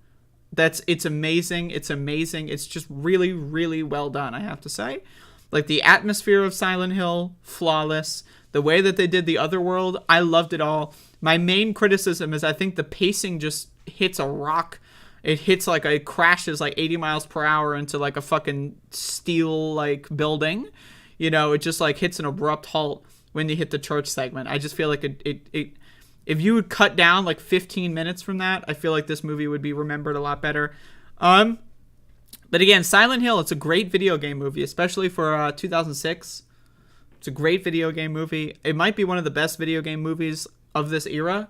E: It's amazing. It's amazing. It's just really, really well done, I have to say. Like, the atmosphere of Silent Hill, flawless. The way that they did the Otherworld, I loved it all. My main criticism is I think the pacing just hits a rock. It hits like it crashes like 80 miles per hour into like a fucking steel like building. You know, it just like hits an abrupt halt when you hit the church segment. I just feel like it if you would cut down like 15 minutes from that, I feel like this movie would be remembered a lot better. But again, Silent Hill, it's a great video game movie, especially for 2006. It's a great video game movie. It might be one of the best video game movies of this era.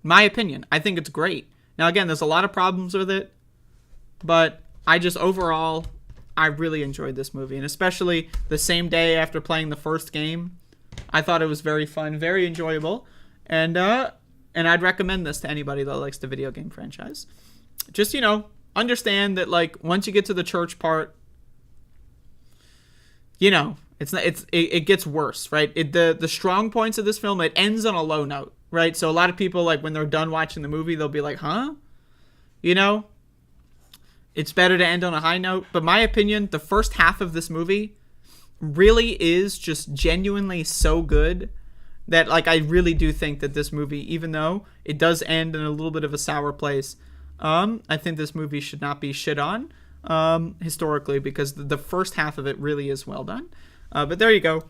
E: My opinion. I think it's great. Now, again, there's a lot of problems with it, but I just overall, I really enjoyed this movie, and especially the same day after playing the first game, I thought it was very fun, very enjoyable, and I'd recommend this to anybody that likes the video game franchise. Just, you know, understand that like once you get to the church part, you know, it gets worse, right? The strong points of this film, it ends on a low note. Right, so a lot of people, like, when they're done watching the movie, they'll be like, huh? You know? It's better to end on a high note. But my opinion, the first half of this movie really is just genuinely so good that, like, I really do think that this movie, even though it does end in a little bit of a sour place, I think this movie should not be shit on historically, because the first half of it really is well done. But there you go.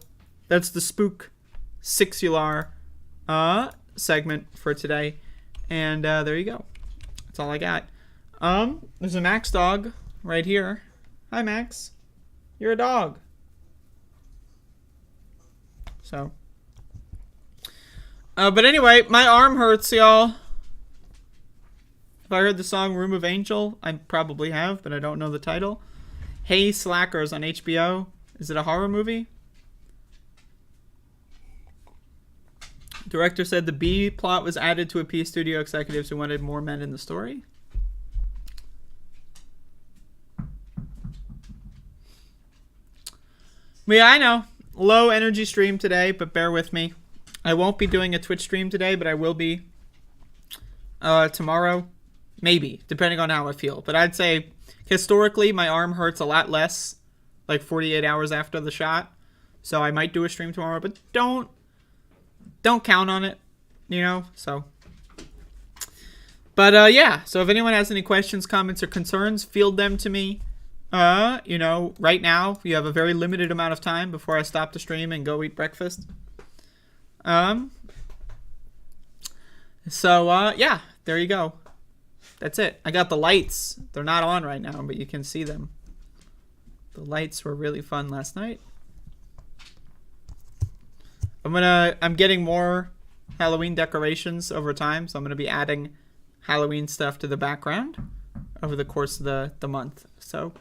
E: that's the spook sixular segment for today. And there you go. That's all I got. There's a Max dog right here. Hi, Max. You're a dog. So. But anyway, my arm hurts, y'all. Have I heard the song Room of Angel? I probably have, but I don't know the title. Hey Slackers on HBO. Is it a horror movie? Director said the B plot was added to appease studio executives who wanted more men in the story. But yeah, I know. Low energy stream today, but bear with me. I won't be doing a Twitch stream today, but I will be tomorrow. Maybe, depending on how I feel. But I'd say, historically, my arm hurts a lot less, like 48 hours after the shot. So I might do a stream tomorrow, but don't count on it, you know, so. But, yeah, so if anyone has any questions, comments, or concerns, field them to me. You know, right now, you have a very limited amount of time before I stop the stream and go eat breakfast. So, yeah, there you go. That's it. I got the lights. They're not on right now, but you can see them. The lights were really fun last night. I'm getting more Halloween decorations over time, so I'm gonna be adding Halloween stuff to the background over the course of the month. So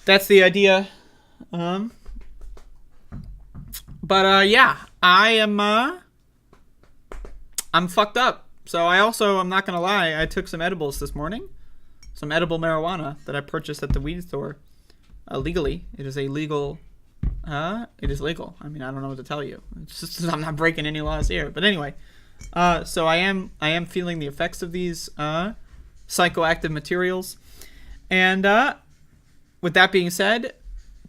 E: that's the idea. But yeah, I'm fucked up. So I'm not gonna lie, I took some edibles this morning. Some edible marijuana that I purchased at the weed store. Legally. It is a legal it is legal. I mean, I don't know what to tell you. It's just, I'm not breaking any laws here. But anyway, so I am feeling the effects of these psychoactive materials. And with that being said,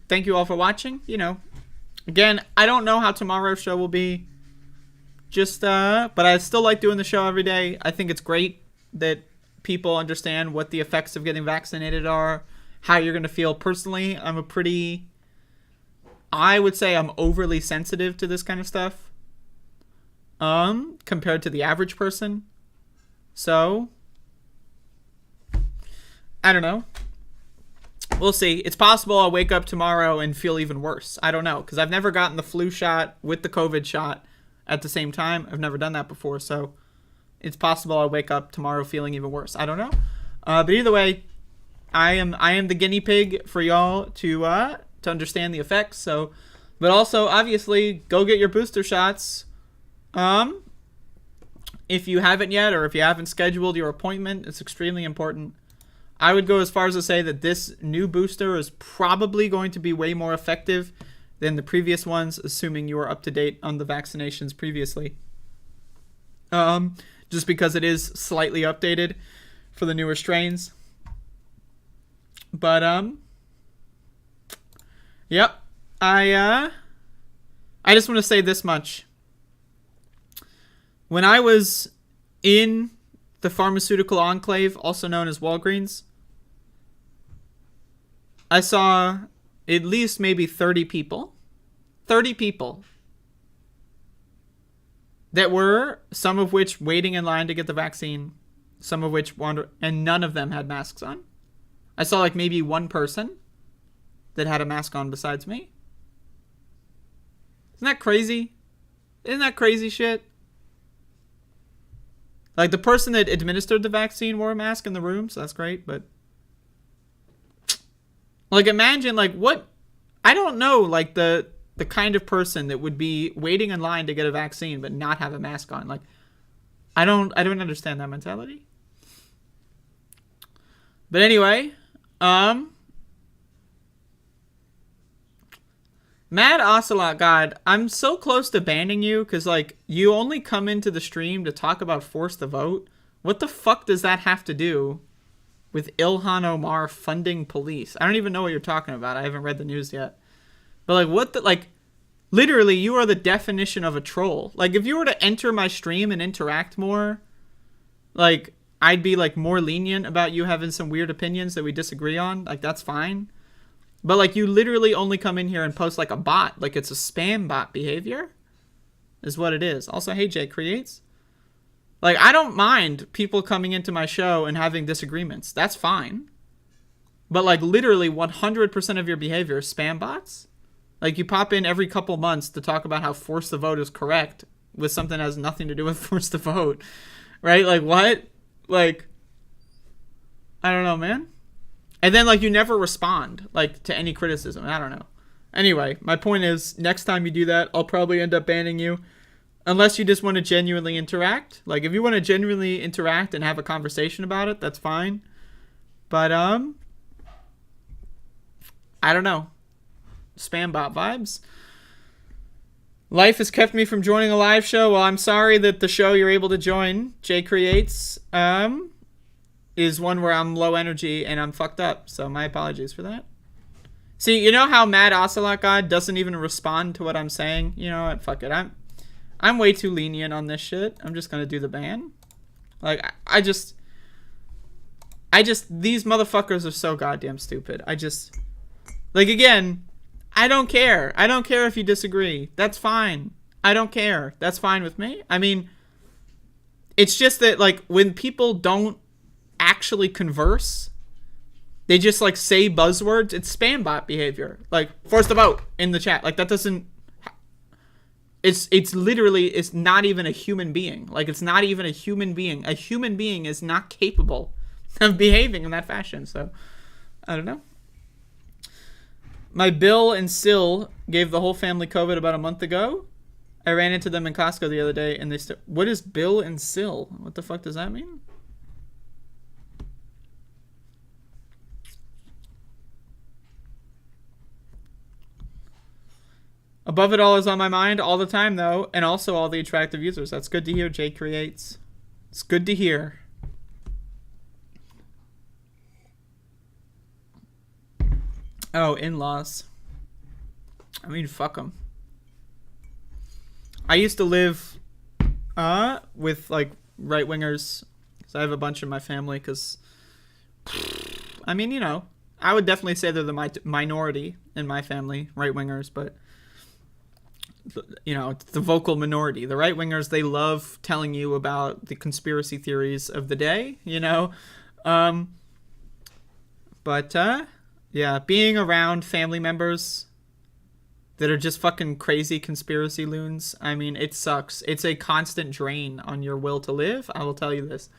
E: thank you all for watching. You know, again, I don't know how tomorrow's show will be. Just but I still like doing the show every day. I think it's great that people understand what the effects of getting vaccinated are, how you're going to feel. Personally, I would say I'm overly sensitive to this kind of stuff compared to the average person. So I don't know. We'll see. It's possible I'll wake up tomorrow and feel even worse. I don't know, because I've never gotten the flu shot with the COVID shot at the same time. I've never done that before, so it's possible I'll wake up tomorrow feeling even worse. I don't know. But either way, I am the guinea pig for y'all to understand the effects. So, but also obviously go get your booster shots. If you haven't yet, or if you haven't scheduled your appointment, it's extremely important. I would go as far as to say that this new booster is probably going to be way more effective than the previous ones, assuming you are up to date on the vaccinations previously. Just because it is slightly updated for the newer strains. But yep. I just want to say this much. When I was in the pharmaceutical enclave, also known as Walgreens, I saw at least maybe 30 people. 30 people. That were, some of which waiting in line to get the vaccine, some of which and none of them had masks on. I saw like maybe one person that had a mask on besides me. Isn't that crazy? Isn't that crazy shit? Like, the person that administered the vaccine wore a mask in the room, so that's great, but like, imagine, like, what, I don't know, like, the kind of person that would be waiting in line to get a vaccine but not have a mask on. Like, I don't understand that mentality. But anyway, Mad Ocelot God, I'm so close to banning you because, like, you only come into the stream to talk about Force the Vote. What the fuck does that have to do with Ilhan Omar funding police? I don't even know what you're talking about. I haven't read the news yet. But, like, what the, like, literally, you are the definition of a troll. Like, if you were to enter my stream and interact more, like, I'd be, like, more lenient about you having some weird opinions that we disagree on. Like, that's fine. But like you literally only come in here and post like a bot, like it's a spam bot behavior is what it is. Also, hey, Jay Creates. Like, I don't mind people coming into my show and having disagreements. That's fine. But like literally 100% of your behavior is spam bots. Like you pop in every couple months to talk about how force the vote is correct with something that has nothing to do with force the vote. Right? Like what? Like, I don't know, man. And then like you never respond like to any criticism. I don't know. Anyway, my point is next time you do that, I'll probably end up banning you. Unless you just want to genuinely interact. Like if you want to genuinely interact and have a conversation about it, that's fine. But I don't know. Spam bot vibes. Life has kept me from joining a live show. Well, I'm sorry that the show you're able to join, Jay Creates, is one where I'm low energy and I'm fucked up. So my apologies for that. See, you know how Mad Ocelot God doesn't even respond to what I'm saying? You know what? Fuck it. I'm way too lenient on this shit. I'm just gonna do the ban. Like, I just, these motherfuckers are so goddamn stupid. Like, again, I don't care. I don't care if you disagree. That's fine. I don't care. That's fine with me. I mean, it's just that, like, when people don't actually converse, they just, like, say buzzwords. It's spam bot behavior. Like, force the vote in the chat. Like, that doesn't... It's literally, it's not even a human being. Like, it's not even a human being. A human being is not capable of behaving in that fashion. So, I don't know. My Bill and Sil gave the whole family COVID about a month ago. I ran into them in Costco the other day, and they what is Bill and Sil? What the fuck does that mean? Above it all is on my mind all the time, though, and also all the attractive users. That's good to hear, Jay Creates. It's good to hear. Oh, in-laws. I mean, fuck them. I used to live with, like, right-wingers. So I have a bunch in my family, because... I mean, you know, I would definitely say they're the minority in my family, right-wingers, but... You know, it's the vocal minority. The right-wingers, they love telling you about the conspiracy theories of the day, you know? Yeah, being around family members that are just fucking crazy conspiracy loons, I mean, it sucks. It's a constant drain on your will to live, I will tell you this.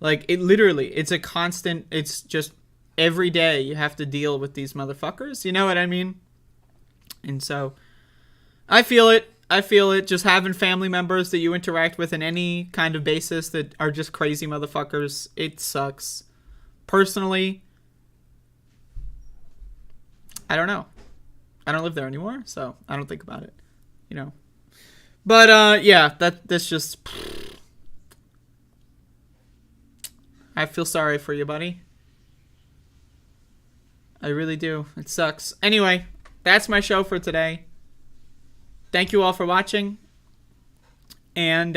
E: Like, it literally, it's a constant, it's just every day you have to deal with these motherfuckers, you know what I mean? And so... I feel it. Just having family members that you interact with in any kind of basis that are just crazy motherfuckers, it sucks. Personally, I don't know. I don't live there anymore, so I don't think about it, you know. But, yeah, that's just... I feel sorry for you, buddy. I really do. It sucks. Anyway, that's my show for today. Thank you all for watching. And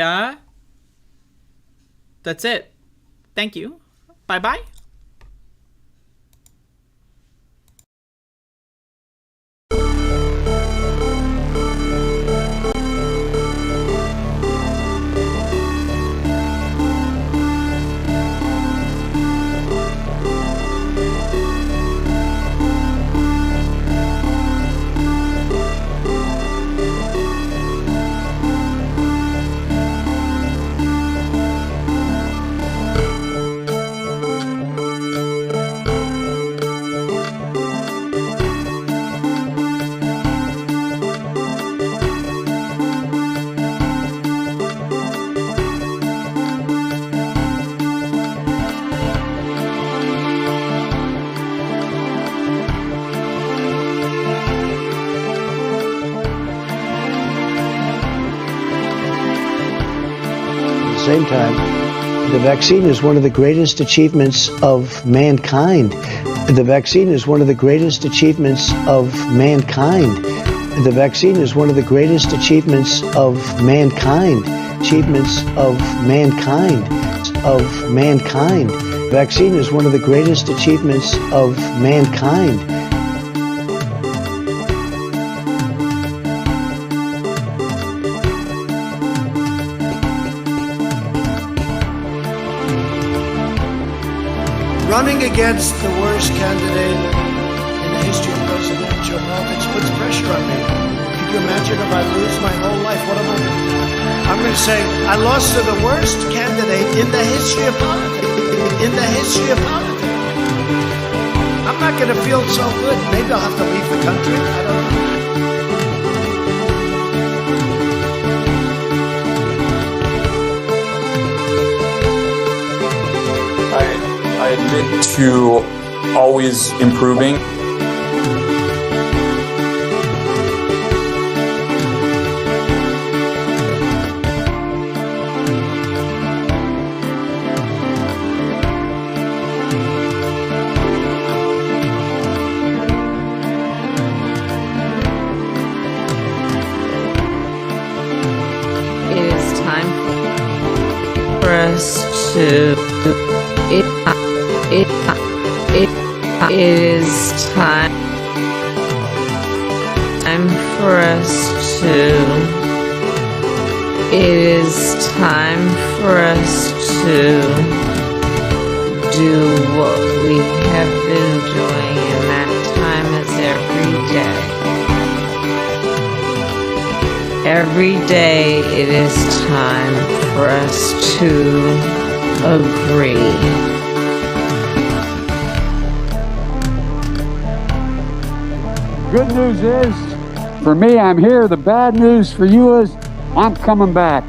E: that's it. Thank you. Bye-bye.
F: Same time, the vaccine is one of the greatest achievements of mankind. The vaccine is one of the greatest achievements of mankind. The vaccine is one of the greatest achievements of mankind. Achievements of mankind. Of mankind. Vaccine is one of the greatest achievements of mankind.
C: against the worst candidate in the history of presidential politics puts pressure on me. Could you imagine if I lose my whole life? What am I going to do? I'm going to say, I lost to the worst candidate in the history of politics. In the history of politics. I'm not going to feel so good. Maybe I'll have to leave the country. I don't know.
G: I admit to always improving.
B: It is time for us to. It is time for us to. It is time for us to do what we have been doing, and that time is every day. Every day it is time for us to agree.
D: Good news is, for me, I'm here. The bad news for you is, I'm coming back.